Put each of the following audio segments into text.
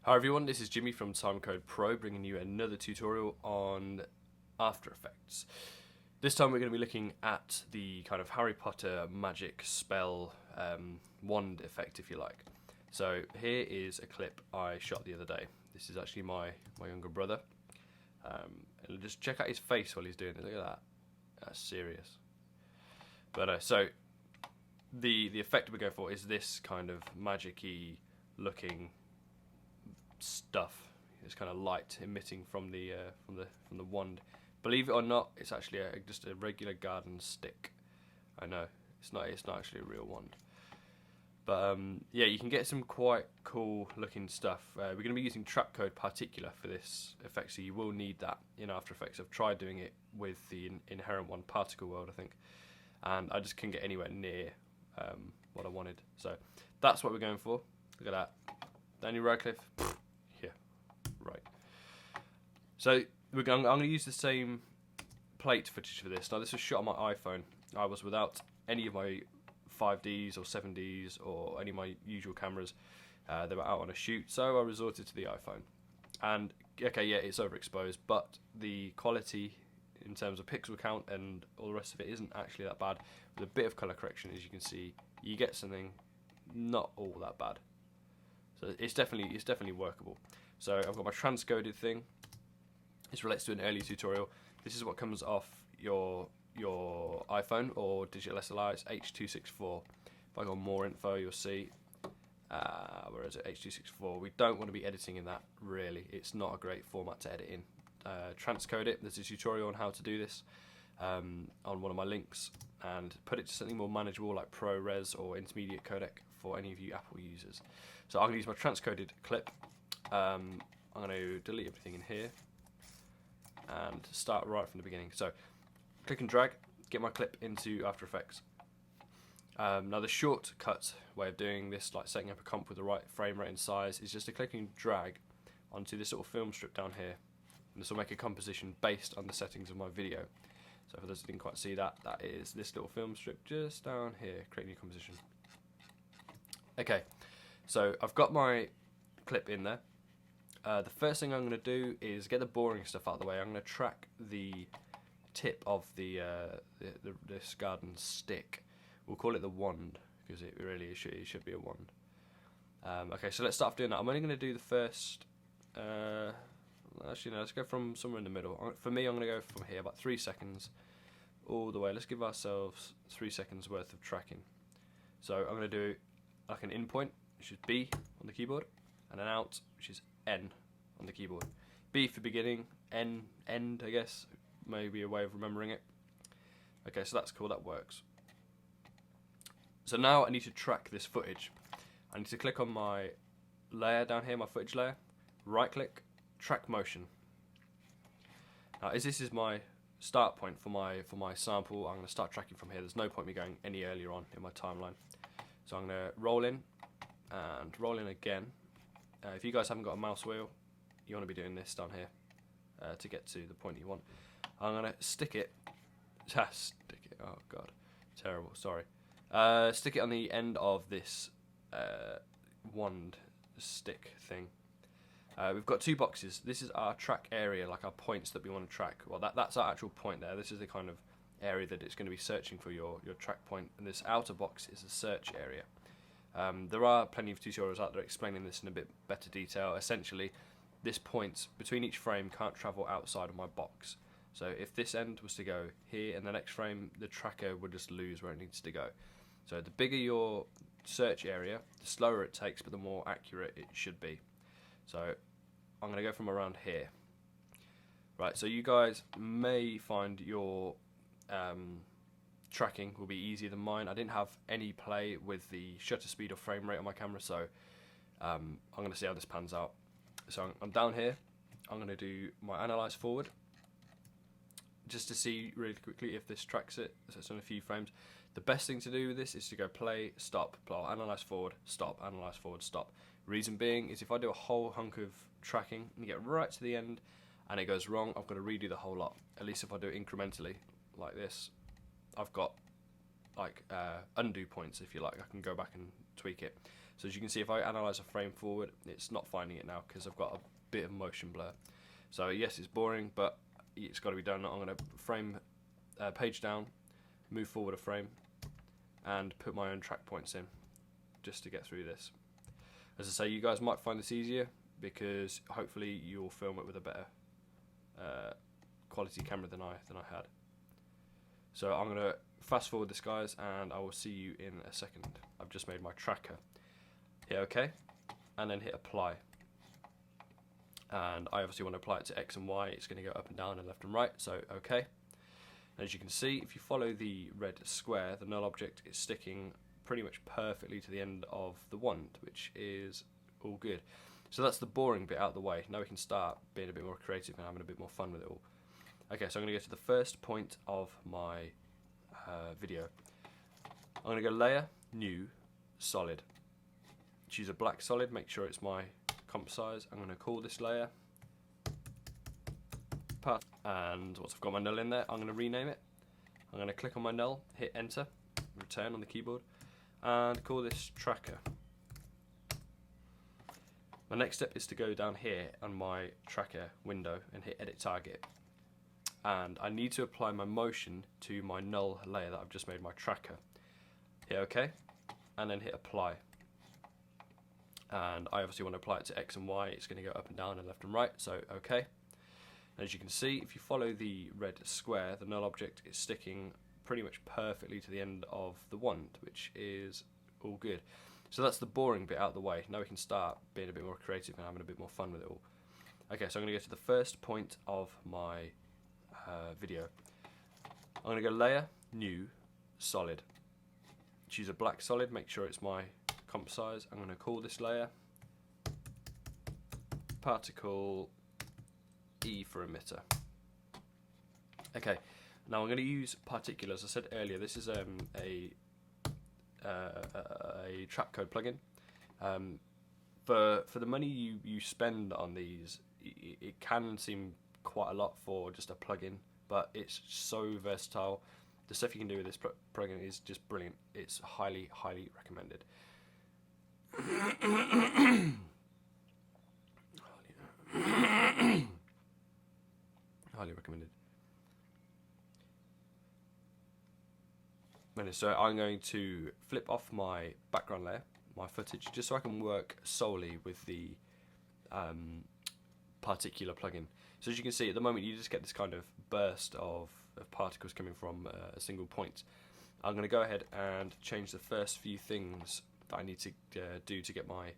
Hi everyone, this is Jimmy from Timecode Pro bringing you another tutorial on After Effects. This time we're going to be looking at the kind of Harry Potter magic spell wand effect, if you like. So here is a clip I shot the other day. This is actually my younger brother. And just check out his face while he's doing it. Look at that. That's serious. But so the effect we're going for is this kind of magic-y looking stuff. It's kind of light emitting from the wand. Believe it or not, it's actually just a regular garden stick. I know it's not actually a real wand. But yeah, you can get some quite cool looking stuff. We're going to be using Trapcode particular for this effect, so you will need that in After Effects. I've tried doing it with the inherent one, Particle World, I think, and I just couldn't get anywhere near what I wanted. So that's what we're going for. Look at that, Daniel Radcliffe. Yeah, right. So I'm going to use the same plate footage for this. Now this was shot on my iPhone. I was without any of my 5Ds or 7Ds or any of my usual cameras. They were out on a shoot, so I resorted to the iPhone. And okay, yeah, it's overexposed, but the quality in terms of pixel count and all the rest of it isn't actually that bad. With a bit of color correction, as you can see, you get something not all that bad. So it's definitely workable. So I've got my transcoded thing. This relates to an earlier tutorial. This is what comes off your iPhone or digital SLR. It's H.264. If I go on more info, you'll see. Where is it? H.264. We don't want to be editing in that, really. It's not a great format to edit in. Transcode it. There's a tutorial on how to do this on one of my links, and put it to something more manageable like ProRes or intermediate codec for any of you Apple users. So I'm going to use my transcoded clip. I'm going to delete everything in here and start right from the beginning. So click and drag, get my clip into After Effects. Now the shortcut way of doing this, like setting up a comp with the right frame rate and size, is just to click and drag onto this little film strip down here. And this will make a composition based on the settings of my video. So for those who didn't quite see that, that is this little film strip just down here, creating a composition. Okay, so I've got my clip in there. The first thing I'm going to do is get the boring stuff out of the way. I'm going to track the tip of this garden stick. We'll call it the wand, because it really should be a wand. Okay, so let's start off doing that. I'm only going to do the first... actually, no, let's go from somewhere in the middle. For me, I'm going to go from here, about 3 seconds, all the way. Let's give ourselves 3 seconds worth of tracking. So I'm going to do like an in point, which is B on the keyboard, and an out, which is N on the keyboard. B for beginning, N, end, I guess, maybe a way of remembering it. Okay, so that's cool, that works. So now I need to track this footage. I need to click on my layer down here, my footage layer, right click, track motion. Now as this is my start point for my sample, I'm going to start tracking from here. There's no point me going any earlier on in my timeline. So I'm going to roll in and roll in again. If you guys haven't got a mouse wheel, you want to be doing this down here to get to the point you want. I'm going to stick it, oh god, terrible, sorry. Stick it on the end of this wand stick thing. We've got two boxes. This is our track area, like our points that we want to track. Well, that's our actual point there. This is the kind of area that it's going to be searching for your track point, and this outer box is a search area. There are plenty of tutorials out there explaining this in a bit better detail. Essentially, this point between each frame can't travel outside of my box. So if this end was to go here in the next frame, the tracker would just lose where it needs to go. So the bigger your search area, the slower it takes, but the more accurate it should be. So I'm going to go from around here. Right, so you guys may find your tracking will be easier than mine. I didn't have any play with the shutter speed or frame rate on my camera, so I'm going to see how this pans out. So I'm down here. I'm going to do my analyze forward, just to see really quickly if this tracks it. So it's on a few frames. The best thing to do with this is to go play, stop, analyze forward, stop, analyze forward, stop. Reason being is if I do a whole hunk of tracking and get right to the end and it goes wrong, I've got to redo the whole lot. At least if I do it incrementally like this, I've got like undo points, if you like. I can go back and tweak it. So as you can see, if I analyze a frame forward, it's not finding it now because I've got a bit of motion blur. So yes, it's boring, but it's got to be done. I'm going to frame page down, move forward a frame, and put my own track points in just to get through this. As I say, you guys might find this easier because hopefully you'll film it with a better quality camera than I had. So I'm going to fast forward this, guys, and I will see you in a second. I've just made my tracker. Hit OK, and then hit apply. And I obviously want to apply it to X and Y. It's going to go up and down and left and right, so OK. And as you can see, if you follow the red square, the null object is sticking pretty much perfectly to the end of the wand, which is all good. So that's the boring bit out of the way. Now we can start being a bit more creative and having a bit more fun with it all. Okay, so I'm going to go to the first point of my video. I'm going to go Layer, New, Solid. Choose a black solid, make sure it's my comp size. I'm going to call this layer Part, and once I've got my null in there, I'm going to rename it. I'm going to click on my null, hit enter, return on the keyboard, and call this tracker. My next step is to go down here on my tracker window and hit edit target. And I need to apply my motion to my null layer that I've just made my tracker. Hit OK, and then hit apply. And I obviously want to apply it to X and Y. It's going to go up and down and left and right, so OK. And as you can see, if you follow the red square, the null object is sticking pretty much perfectly to the end of the wand, which is all good. So that's the boring bit out of the way. Now we can start being a bit more creative and having a bit more fun with it all. Okay, so I'm going to go to the first point of my video. I'm going to go Layer, New, Solid. Choose a black solid, make sure it's my comp size. I'm going to call this layer Particle E for emitter. Okay, now I'm going to use particulars. I said earlier, this is a Trapcode plugin. For the money you spend on these, it can seem quite a lot for just a plugin, but it's so versatile. The stuff you can do with this plugin is just brilliant. It's highly recommended. Highly recommended. So I'm going to flip off my background layer, my footage, just so I can work solely with the particular plugin. So as you can see, at the moment you just get this kind of burst of particles coming from a single point. I'm going to go ahead and change the first few things that I need to do to get my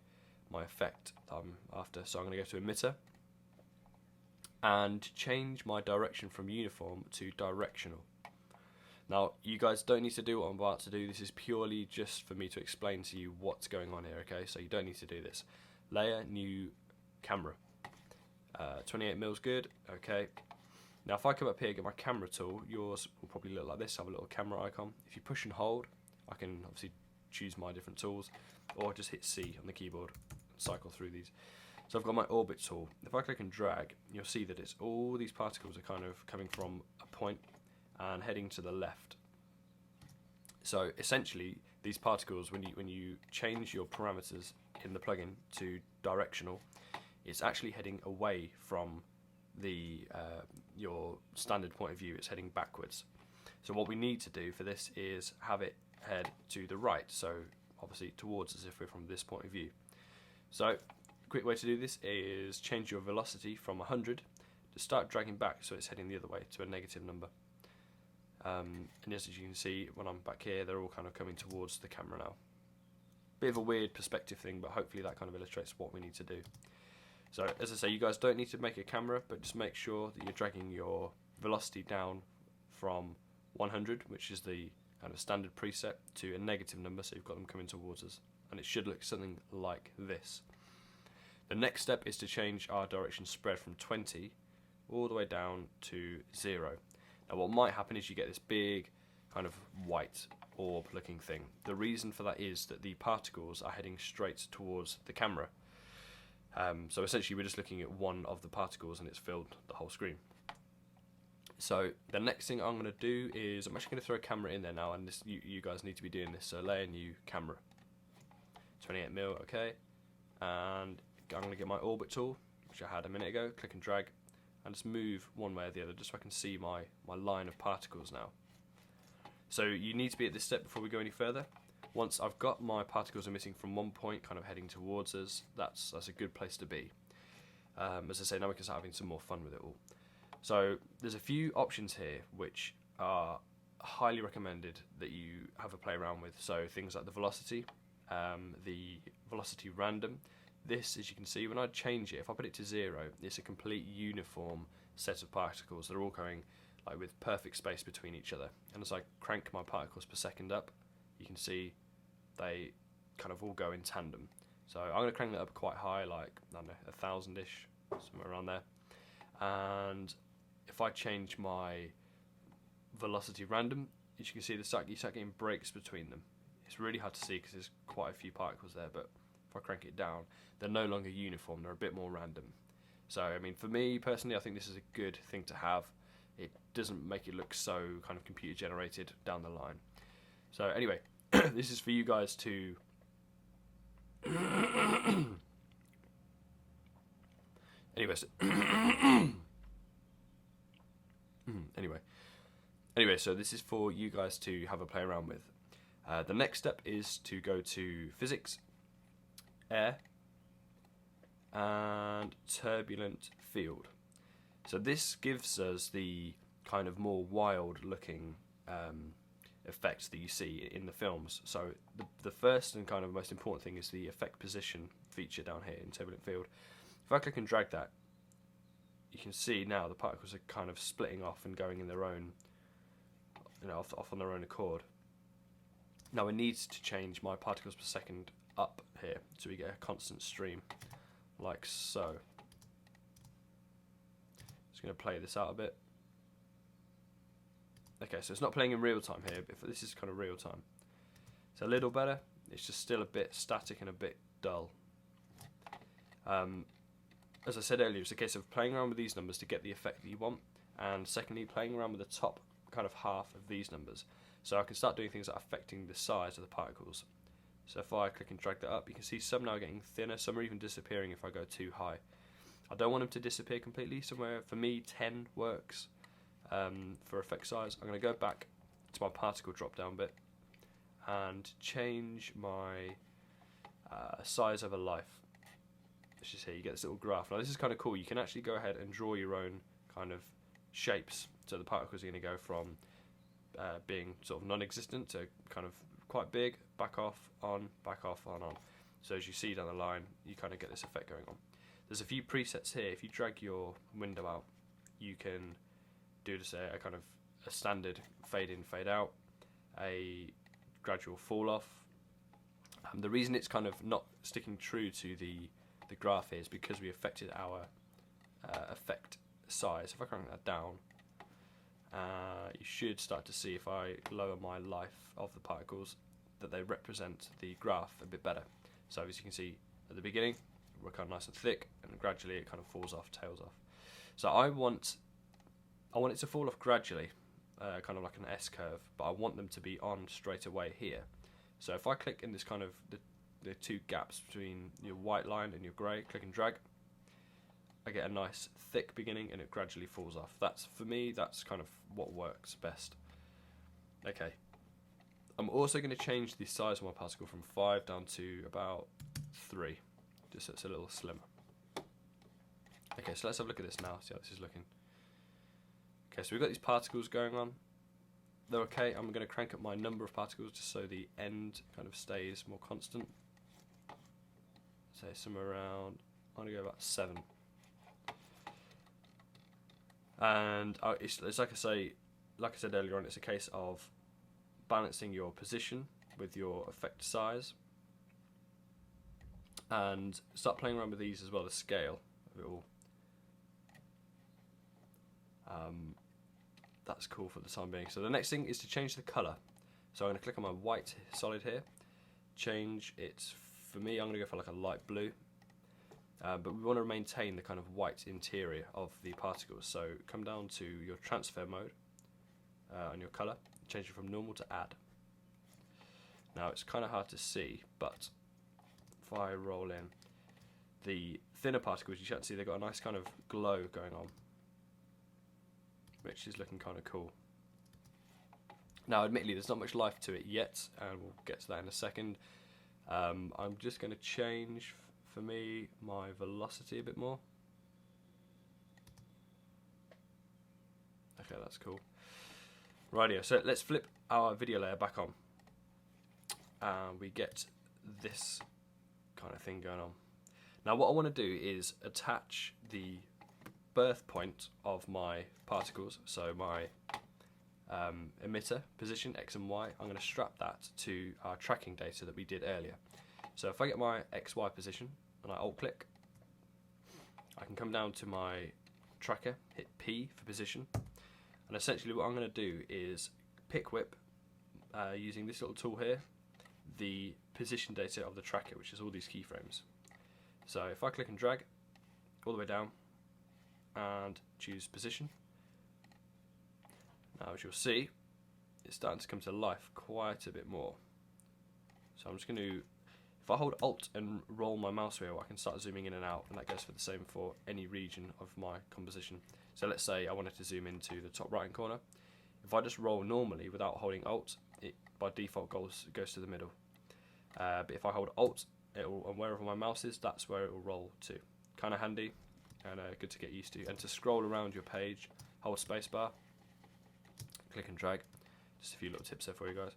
effect after. So I'm going to go to emitter and change my direction from uniform to directional. Now, you guys don't need to do what I'm about to do. This is purely just for me to explain to you what's going on here, okay? So you don't need to do this. Layer, New, Camera. 28mm is good, okay. Now, if I come up here and get my camera tool, yours will probably look like this. Have a little camera icon. If you push and hold, I can obviously choose my different tools, or just hit C on the keyboard and cycle through these. So I've got my orbit tool. If I click and drag, you'll see that it's all these particles are kind of coming from a point and heading to the left. So essentially, these particles, when you change your parameters in the plugin to directional, it's actually heading away from the your standard point of view. It's heading backwards. So what we need to do for this is have it head to the right, so obviously towards us if we're from this point of view. So a quick way to do this is change your velocity from 100 to start dragging back so it's heading the other way to a negative number. And as you can see, when I'm back here, they're all kind of coming towards the camera now. Bit of a weird perspective thing, but hopefully that kind of illustrates what we need to do. So as I say, you guys don't need to make a camera, but just make sure that you're dragging your velocity down from 100, which is the kind of standard preset, to a negative number, so you've got them coming towards us. And it should look something like this. The next step is to change our direction spread from 20 all the way down to 0. Now what might happen is you get this big kind of white orb looking thing. The reason for that is that the particles are heading straight towards the camera. So essentially we're just looking at one of the particles and it's filled the whole screen. So the next thing I'm going to do is I'm actually going to throw a camera in there now, and this, you guys need to be doing this. So layer, New, Camera. 28 mil, okay. And I'm going to get my orbit tool, which I had a minute ago, click and drag, and just move one way or the other, just so I can see my line of particles now. So you need to be at this step before we go any further. Once I've got my particles emitting from one point, kind of heading towards us, that's a good place to be. As I say, now we can start having some more fun with it all. So there's a few options here which are highly recommended that you have a play around with. So things like the velocity random. This, as you can see, when I change it, if I put it to 0, it's a complete uniform set of particles. They're all going like with perfect space between each other. And as I crank my particles per second up, you can see they kind of all go in tandem. So I'm going to crank that up quite high, like, I don't know, 1,000-ish, somewhere around there. And if I change my velocity random, as you can see, you start getting breaks between them. It's really hard to see because there's quite a few particles there, but if I crank it down, they're no longer uniform, they're a bit more random. So, I mean, for me personally, I think this is a good thing to have. It doesn't make it look so kind of computer generated down the line. So anyway, this is for you guys to anyway, so this is for you guys to have a play around with. The next step is to go to physics, air, and turbulent field. So this gives us the kind of more wild looking effects that you see in the films. So the first and kind of most important thing is the effect position feature down here in turbulent field. If I click and drag that, you can see now the particles are kind of splitting off and going in their own, off on their own accord. Now I need to change my particles per second up here so we get a constant stream, like so. Just going to play this out a bit. Okay, so it's not playing in real time here, but this is kind of real time. It's a little better, it's just still a bit static and a bit dull. As I said earlier, it's a case of playing around with these numbers to get the effect that you want, and secondly, playing around with the top kind of half of these numbers. So I can start doing things like affecting the size of the particles. So if I click and drag that up, you can see some now are getting thinner, some are even disappearing if I go too high. I don't want them to disappear completely. Somewhere, for me, 10 works for effect size. I'm going to go back to my particle drop down bit and change my size over life. It's just here, you get this little graph. Now this is kind of cool. You can actually go ahead and draw your own kind of shapes. So the particles are going to go from being sort of non-existent to kind of quite big, back off, on, on. So as you see down the line, you kind of get this effect going on. There's a few presets here. If you drag your window out, you can do just a kind of a standard fade in, fade out, a gradual fall off. The reason it's kind of not sticking true to the graph here is because we affected our effect size. If I crank that down, you should start to see, if I lower my life of the particles, that they represent the graph a bit better. So as you can see at the beginning, we're kind of nice and thick, and gradually it kind of falls off, tails off. So I want it to fall off gradually, kind of like an S curve, but I want them to be on straight away here. So if I click in this kind of the two gaps between your white line and your grey, click and drag, I get a nice thick beginning and it gradually falls off. That's, for me, that's kind of what works best. Okay, I'm also going to change the size of my particle from 5 down to about 3, just so it's a little slimmer. Okay, so let's have a look at this now, see how this is looking. Okay, so we've got these particles going on. They're okay. I'm going to crank up my number of particles just so the end kind of stays more constant. Say somewhere around, I'm going to go about 7. And it's like I said earlier on, it's a case of balancing your position with your effect size, and start playing around with these as well, the scale of it all. That's cool for the time being. So the next thing is to change the colour. So I'm going to click on my white solid here, change it. For me, I'm going to go for like a light blue. But we want to maintain the kind of white interior of the particles. So come down to your transfer mode on your colour, change it from normal to add. Now it's kind of hard to see, but if I roll in the thinner particles, you can see they've got a nice kind of glow going on, which is looking kind of cool. Now, admittedly, there's not much life to it yet, and we'll get to that in a second. I'm just going to change, for me, my velocity a bit more. Okay, that's cool. Rightio, so let's flip our video layer back on. And we get this kind of thing going on. Now what I want to do is attach the birth point of my particles, so my emitter position, X and Y, I'm going to strap that to our tracking data that we did earlier. So if I get my XY position and I alt click, I can come down to my tracker, hit P for position, and essentially what I'm going to do is pick whip, using this little tool here, the position data of the tracker, which is all these keyframes. So if I click and drag all the way down and choose position, now as you'll see, it's starting to come to life quite a bit more. So I'm just going to, if I hold Alt and roll my mouse wheel, I can start zooming in and out, and that goes for the same for any region of my composition. So let's say I wanted to zoom into the top right hand corner. If I just roll normally without holding Alt, it by default goes to the middle. But if I hold Alt, and wherever my mouse is, that's where it will roll to. Kind of handy and good to get used to. And to scroll around your page, hold spacebar, click and drag. Just a few little tips there for you guys.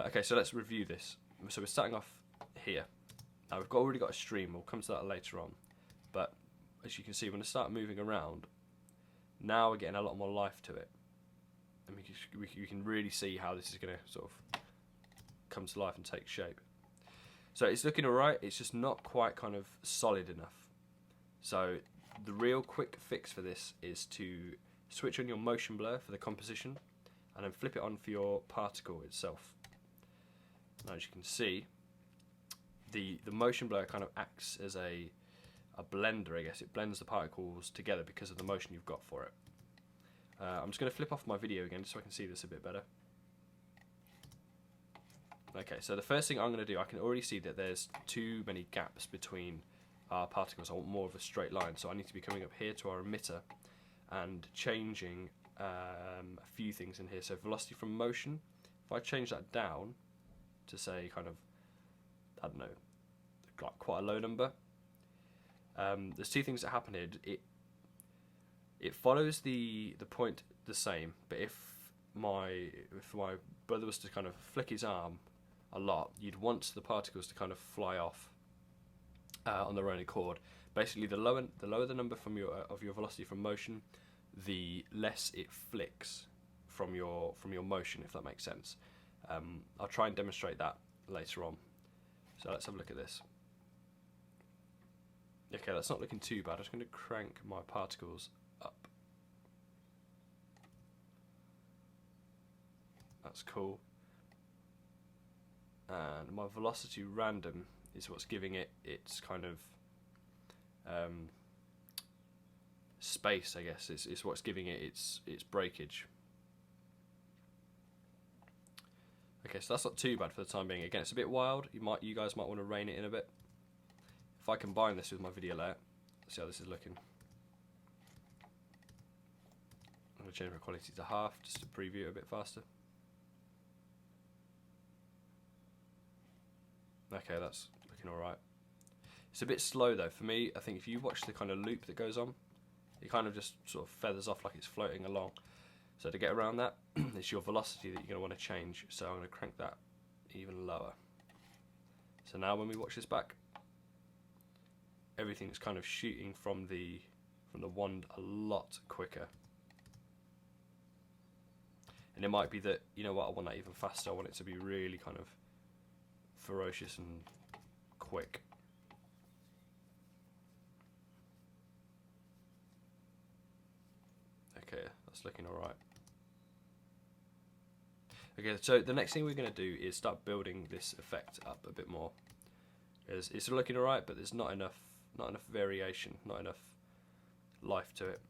Okay, so let's review this. So we're starting off here. Now we've already got a stream. We'll come to that later on. But as you can see, when I start moving around, now we're getting a lot more life to it. And we can really see how this is going to sort of come to life and take shape. So it's looking alright, it's just not quite kind of solid enough. So the real quick fix for this is to switch on your motion blur for the composition and then flip it on for your particle itself. Now as you can see, the motion blur kind of acts as a blender, I guess. It blends the particles together because of the motion you've got for it. I'm just going to flip off my video again so I can see this a bit better. Okay, so the first thing I'm going to do, I can already see that there's too many gaps between our particles. I want more of a straight line, so I need to be coming up here to our emitter and changing a few things in here. So velocity from motion, if I change that down to say kind of, I don't know, like quite a low number, there's two things that happen here. It follows the point the same, but if my brother was to kind of flick his arm a lot, you'd want the particles to kind of fly off on their own accord. Basically, the lower the number from your velocity from motion, the less it flicks from your motion, if that makes sense. I'll try and demonstrate that later on. So let's have a look at this. Okay, that's not looking too bad. I'm just going to crank my particles up. That's cool. And my velocity random is what's giving it its kind of space, I guess. It's what's giving it its breakage. Okay, so that's not too bad for the time being. Again, it's a bit wild. You guys might want to rein it in a bit. If I combine this with my video layer, let's see how this is looking. I'm going to change my quality to half just to preview it a bit faster. Okay, that's looking alright. It's a bit slow though. For me, I think if you watch the kind of loop that goes on, it kind of just sort of feathers off like it's floating along. So to get around that, it's your velocity that you're going to want to change. So I'm going to crank that even lower. So now when we watch this back, everything's kind of shooting from the wand a lot quicker. And it might be that, you know what, I want that even faster. I want it to be really kind of ferocious and quick. Okay, that's looking alright. Okay, so the next thing we're going to do is start building this effect up a bit more. It's looking alright, but there's not enough variation, not enough life to it.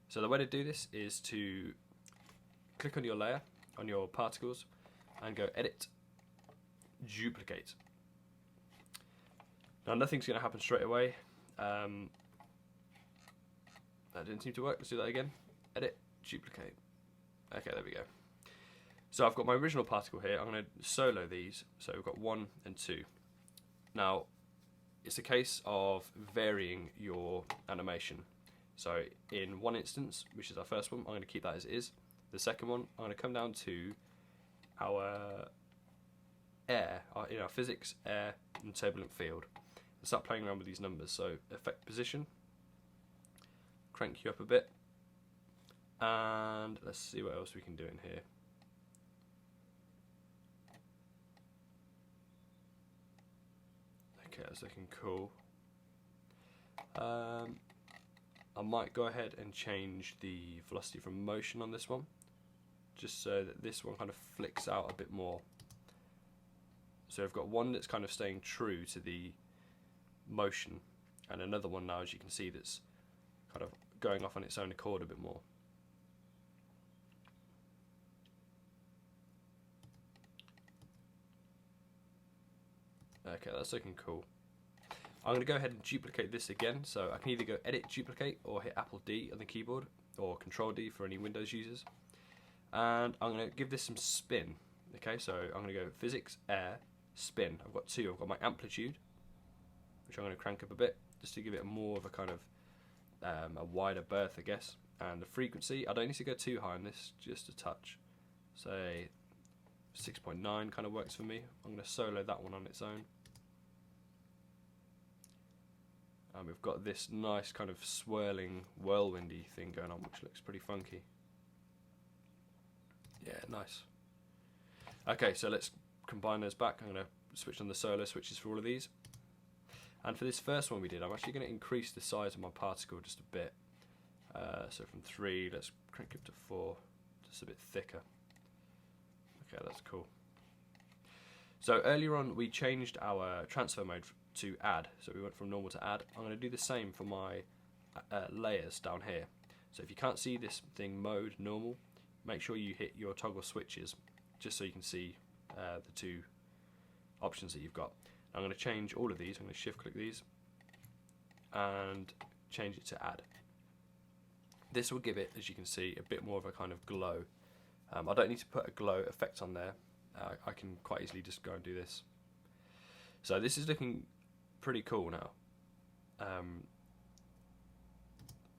So the way to do this is to click on your layer, on your particles, and go Edit, Duplicate. Now nothing's going to happen straight away. That didn't seem to work. Let's do that again. Edit, duplicate. Okay, there we go. So I've got my original particle here. I'm going to solo these. So we've got 1 and 2. Now, it's a case of varying your animation. So in one instance, which is our first one, I'm going to keep that as it is. The second one, I'm going to come down to our air, our physics, air, and turbulent field. And start playing around with these numbers. So effect position, crank you up a bit, and let's see what else we can do in here. Okay, that's looking cool. I might go ahead and change the velocity from motion on this one, just so that this one kind of flicks out a bit more. So I've got one that's kind of staying true to the motion, and another one now, as you can see, that's kind of going off on its own accord a bit more. Okay, that's looking cool. I'm going to go ahead and duplicate this again, so I can either go edit, duplicate, or hit Apple D on the keyboard, or Control D for any Windows users. And I'm going to give this some spin. Okay, so I'm going to go physics, air, spin. I've got 2. I've got my amplitude, which I'm going to crank up a bit, just to give it more of a kind of a wider berth, I guess. And the frequency, I don't need to go too high on this, just a touch. Say 6.9 kind of works for me. I'm going to solo that one on its own. And we've got this nice kind of swirling, whirlwindy thing going on, which looks pretty funky. Yeah, nice. Okay, so let's combine those back. I'm going to switch on the solo switches for all of these. And for this first one we did, I'm actually going to increase the size of my particle just a bit. So from 3, let's crank it up to 4, just a bit thicker. Okay, that's cool. So earlier on we changed our transfer mode to add, so we went from normal to add. I'm going to do the same for my layers down here. So if you can't see this thing mode normal, make sure you hit your toggle switches just so you can see the 2 options that you've got. I'm going to change all of these. I'm going to shift click these and change it to add. This will give it, as you can see, a bit more of a kind of glow. I don't need to put a glow effect on there. I can quite easily just go and do this. So this is looking pretty cool now.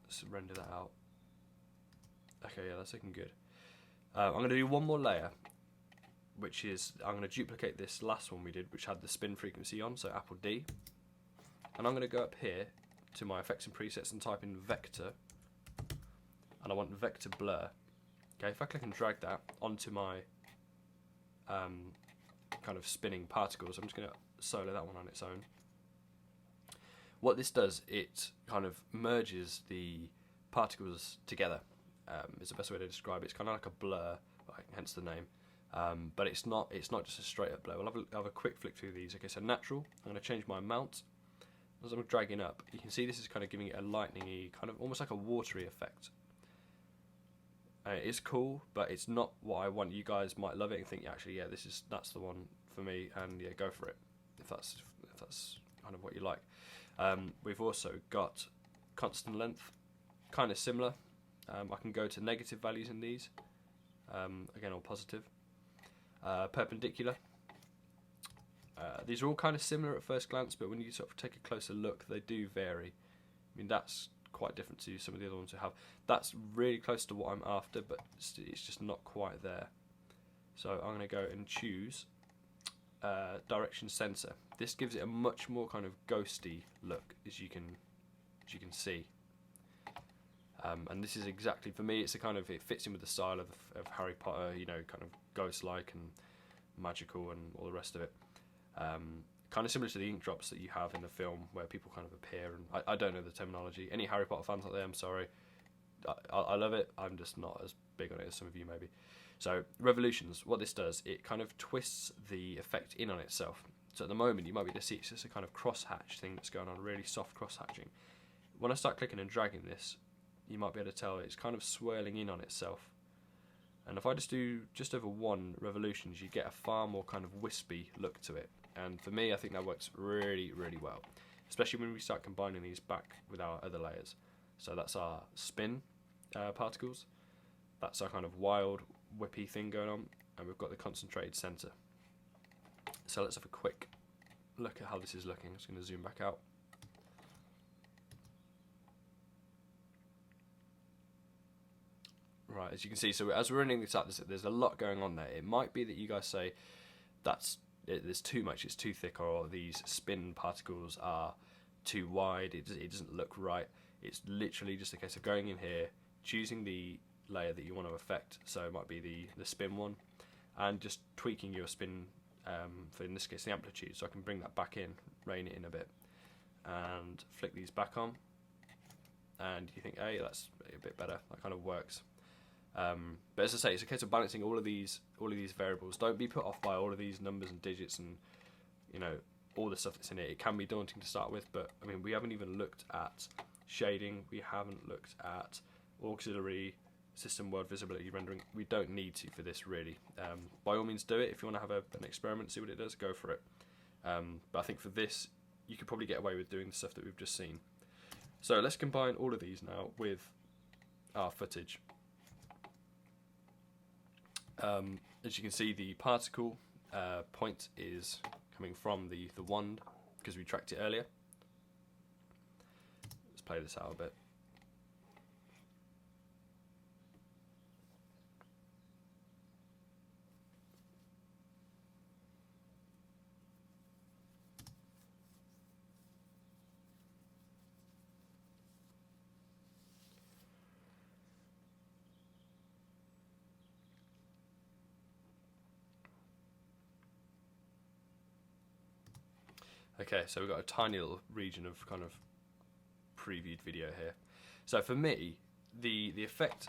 Let's render that out. Okay, yeah, that's looking good. I'm going to do one more layer, which is, I'm going to duplicate this last one we did, which had the spin frequency on, so Apple D. And I'm going to go up here to my effects and presets and type in vector. And I want vector blur. Okay, if I click and drag that onto my kind of spinning particles, I'm just going to solo that one on its own. What this does, it kind of merges the particles together. Is the best way to describe it. It's kind of like a blur, hence the name. But it's not just a straight up blur. We'll have a quick flick through these. Okay, so natural. I'm going to change my amount. As I'm dragging up, you can see this is kind of giving it a lightning-y, kind of almost like a watery effect. It's cool, but it's not what I want. You guys might love it and think, actually, yeah, that's the one for me, and yeah, go for it if that's kind of what you like. We've also got constant length, kind of similar. I can go to negative values in these, again, or positive. Perpendicular. These are all kind of similar at first glance, but when you sort of take a closer look, they do vary. I mean, that's quite different to some of the other ones we have. That's really close to what I'm after, but it's just not quite there. So I'm going to go and choose direction sensor. This gives it a much more kind of ghosty look, as you can see. And this is exactly, for me, it's a kind of, it fits in with the style of Harry Potter, you know, kind of ghost-like and magical and all the rest of it. Kind of similar to the ink drops that you have in the film, where people kind of appear, and I don't know the terminology. Any Harry Potter fans out there, I'm sorry. I love it, I'm just not as big on it as some of you maybe. So, revolutions, what this does, it kind of twists the effect in on itself. So at the moment, you might be able to see it's just a kind of cross-hatch thing that's going on, really soft cross-hatching. When I start clicking and dragging this, you might be able to tell it's kind of swirling in on itself. And if I just do just over 1 revolutions, you get a far more kind of wispy look to it. And for me, I think that works really, really well, especially when we start combining these back with our other layers. So that's our spin particles, that's our kind of wild, whippy thing going on, and we've got the concentrated center. So let's have a quick look at how this is looking. I'm just going to zoom back out. Right, as you can see, so as we're running this up, there's a lot going on there. It might be that you guys say there's too much, it's too thick, or these spin particles are too wide, it doesn't look right. It's literally just a case of going in here, choosing the layer that you want to affect, so it might be the spin one, and just tweaking your spin, for in this case the amplitude, so I can bring that back in, rein it in a bit, and flick these back on, and you think, hey, that's a bit better, that kind of works. But as I say, it's a case of balancing all of these variables. Don't be put off by all of these numbers and digits and, you know, all the stuff that's in it. It can be daunting to start with, but I mean, we haven't even looked at shading, we haven't looked at auxiliary system world visibility rendering. We don't need to for this, really. By all means do it. If you want to have an experiment, see what it does, go for it. But I think for this, you could probably get away with doing the stuff that we've just seen. So let's combine all of these now with our footage. As you can see, the particle point is coming from the wand, because we tracked it earlier. Let's play this out a bit. Okay, so we've got a tiny little region of kind of previewed video here. So for me, the effect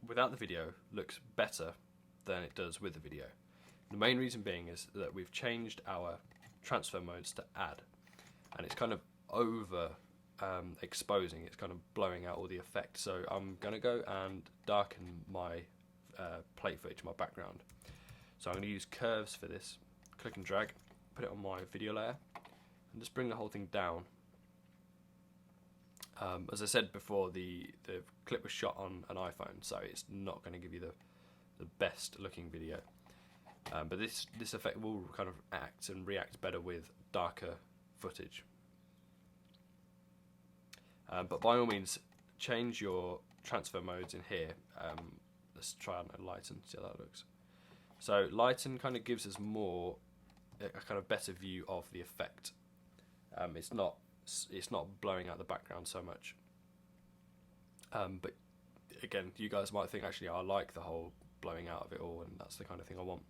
without the video looks better than it does with the video. The main reason being is that we've changed our transfer modes to add, and it's kind of over exposing, it's kind of blowing out all the effect. So I'm going to go and darken my plate footage, my background. So I'm going to use curves for this, click and drag, put it on my video layer, and just bring the whole thing down. As I said before, the clip was shot on an iPhone, so it's not going to give you the best looking video. But this effect will kind of act and react better with darker footage. But by all means, change your transfer modes in here. Let's try and lighten, see how that looks. So lighten kind of gives us more, a kind of better view of the effect. It's not blowing out the background so much. But again, you guys might think, actually, I like the whole blowing out of it all, and that's the kind of thing I want.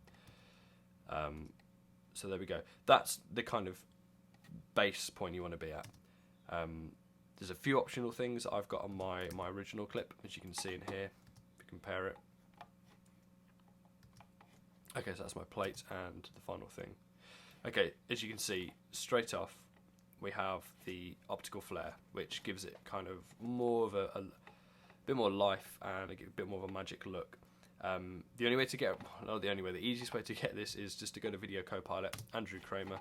So there we go. That's the kind of base point you want to be at. There's a few optional things that I've got on my original clip, as you can see in here. If you compare it. Okay, so that's my plate and the final thing. Okay, as you can see, straight off, we have the optical flare, which gives it kind of more of a bit more life and a bit more of a magic look. The only way to get, not the only way, the easiest way to get this is just to go to Video Copilot, Andrew Kramer,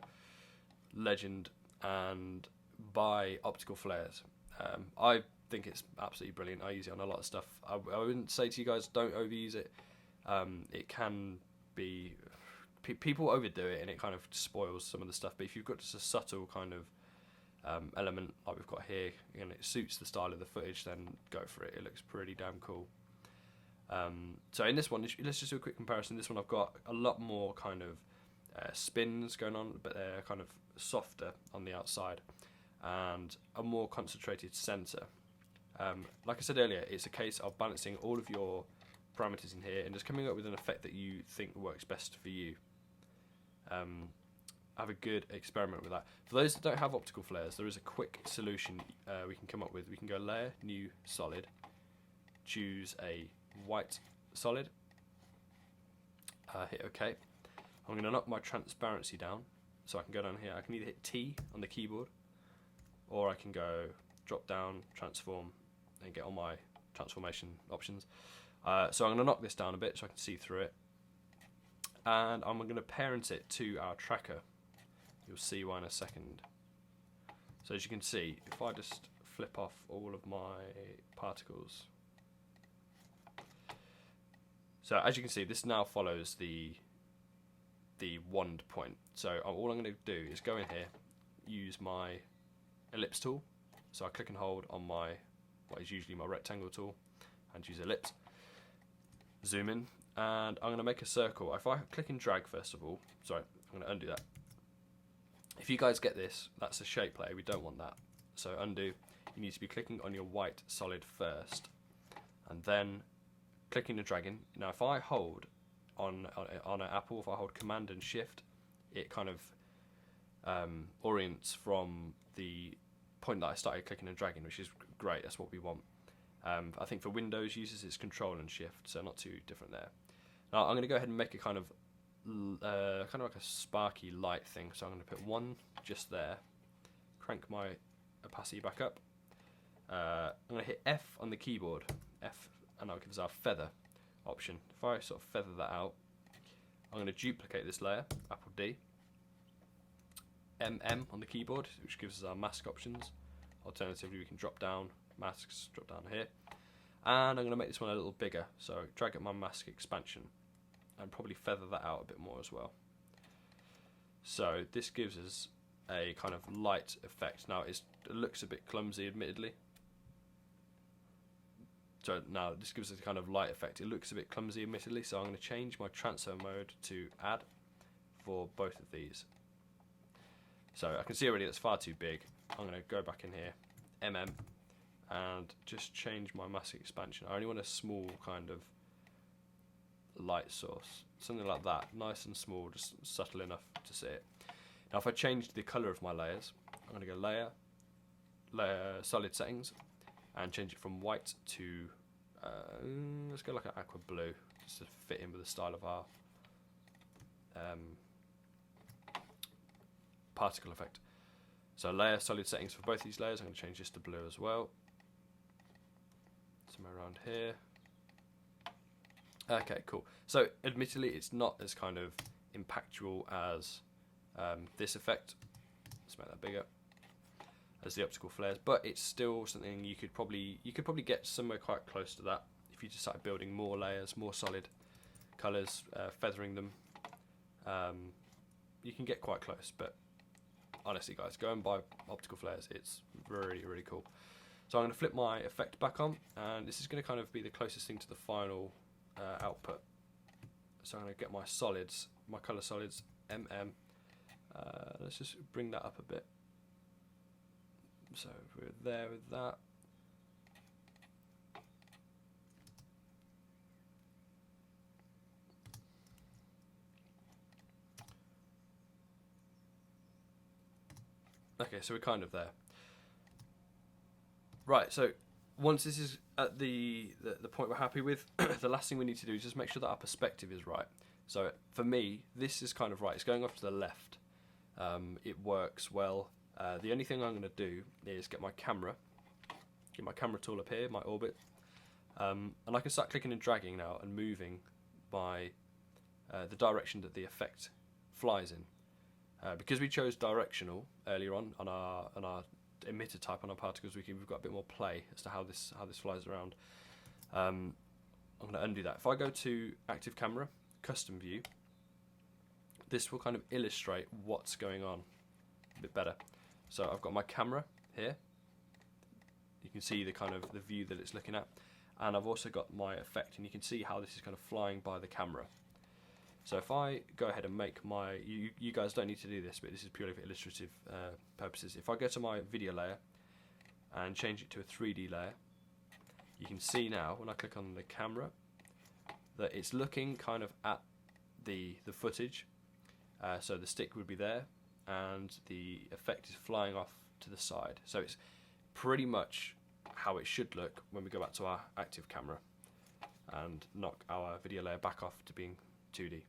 legend, and buy optical flares. I think it's absolutely brilliant. I use it on a lot of stuff. I wouldn't say to you guys, don't overuse it. It can be, people overdo it and it kind of spoils some of the stuff, but if you've got just a subtle kind of element like we've got here, and it suits the style of the footage, then go for it. It looks pretty damn cool. So in this one, let's just do a quick comparison. This one I've got a lot more kind of spins going on, but they're kind of softer on the outside and a more concentrated center. Like I said earlier, it's a case of balancing all of your parameters in here and just coming up with an effect that you think works best for you. Have a good experiment with that. For those that don't have optical flares, there is a quick solution we can come up with. We can go layer, new, solid, choose a white solid, hit OK. I'm going to knock my transparency down, so I can go down here. I can either hit T on the keyboard, or I can go drop down, transform, and get all my transformation options. So I'm going to knock this down a bit so I can see through it, and I'm going to parent it to our tracker. You'll see why in a second. So as you can see, if I just flip off all of my particles. So as you can see, this now follows the wand point. So all I'm going to do is go in here, use my ellipse tool. So I click and hold on my, what is usually my rectangle tool, and use ellipse. Zoom in, and I'm going to make a circle. If I click and drag first of all, sorry, I'm going to undo that. If you guys get this, that's a shape layer, we don't want that. So undo, you need to be clicking on your white solid first, and then clicking and dragging. Now if I hold on an apple, if I hold Command and Shift, it kind of orients from the point that I started clicking and dragging, which is great, that's what we want. I think for Windows users it's Control and Shift, so not too different there. Now I'm going to go ahead and make a kind of like a sparky light thing, so I'm going to put one just there, crank my opacity back up. I'm going to hit F on the keyboard, F, and that'll give us our feather option. If I sort of feather that out, I'm going to duplicate this layer, Apple D, MM on the keyboard, which gives us our mask options. Alternatively, we can drop down masks, drop down here, and I'm going to make this one a little bigger, so drag up my mask expansion and probably feather that out a bit more as well. So this gives us a kind of light effect. Now it looks a bit clumsy, admittedly. So now this gives us a kind of light effect. It looks a bit clumsy, admittedly, so I'm going to change my transfer mode to add for both of these. So I can see already that's far too big. I'm going to go back in here, MM, and just change my mask expansion. I only want a small kind of light source, something like that, nice and small, just subtle enough to see it. Now if I change the colour of my layers, I'm going to go layer, solid settings, and change it from white to, let's go like an aqua blue, just to fit in with the style of our particle effect. So layer, solid settings for both these layers. I'm going to change this to blue as well. Somewhere around here. Okay, cool. So admittedly it's not as kind of impactful as this effect. Let's make that bigger. As the optical flares, but it's still something you could probably get somewhere quite close to that if you just started building more layers, more solid colours, feathering them. You can get quite close, but honestly guys, go and buy optical flares, it's really, really cool. So I'm going to flip my effect back on, and this is going to kind of be the closest thing to the final output. So I'm going to get my solids, my colour solids, MM. Let's just bring that up a bit. So we're there with that. Okay, so we're kind of there. Right, so once this is at the point we're happy with, the last thing we need to do is just make sure that our perspective is right. So for me, this is kind of right. It's going off to the left. It works well. The only thing I'm going to do is get my camera tool up here, my orbit, and I can start clicking and dragging now and moving by the direction that the effect flies in. Because we chose directional earlier on our emitter type on our particles, we've got a bit more play as to how this flies around. I'm going to undo that. If I go to active camera, custom view, this will kind of illustrate what's going on a bit better. So I've got my camera here. You can see the kind of the view that it's looking at, and I've also got my effect, and you can see how this is kind of flying by the camera. So if I go ahead and make my, you guys don't need to do this, but this is purely for illustrative purposes. If I go to my video layer and change it to a 3D layer, you can see now when I click on the camera that it's looking kind of at the footage. So the stick would be there, and the effect is flying off to the side. So it's pretty much how it should look when we go back to our active camera and knock our video layer back off to being 2D.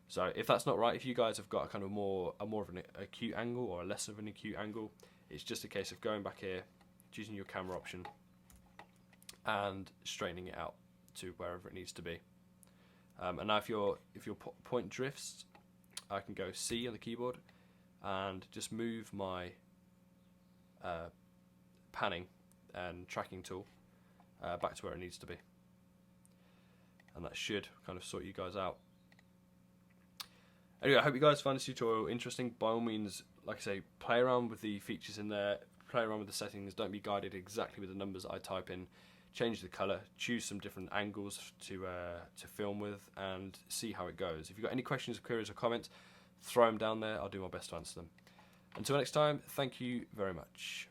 So if that's not right, if you guys have got a kind of more of an acute angle or a less of an acute angle, it's just a case of going back here, choosing your camera option, and straightening it out to wherever it needs to be. And now if your point drifts, I can go C on the keyboard, and just move my panning and tracking tool back to where it needs to be. And that should kind of sort you guys out. Anyway, I hope you guys find this tutorial interesting. By all means, like I say, play around with the features in there, play around with the settings, don't be guided exactly with the numbers that I type in. Change the colour, choose some different angles to film with, and see how it goes. If you've got any questions, queries or comments, throw them down there. I'll do my best to answer them. Until next time, thank you very much.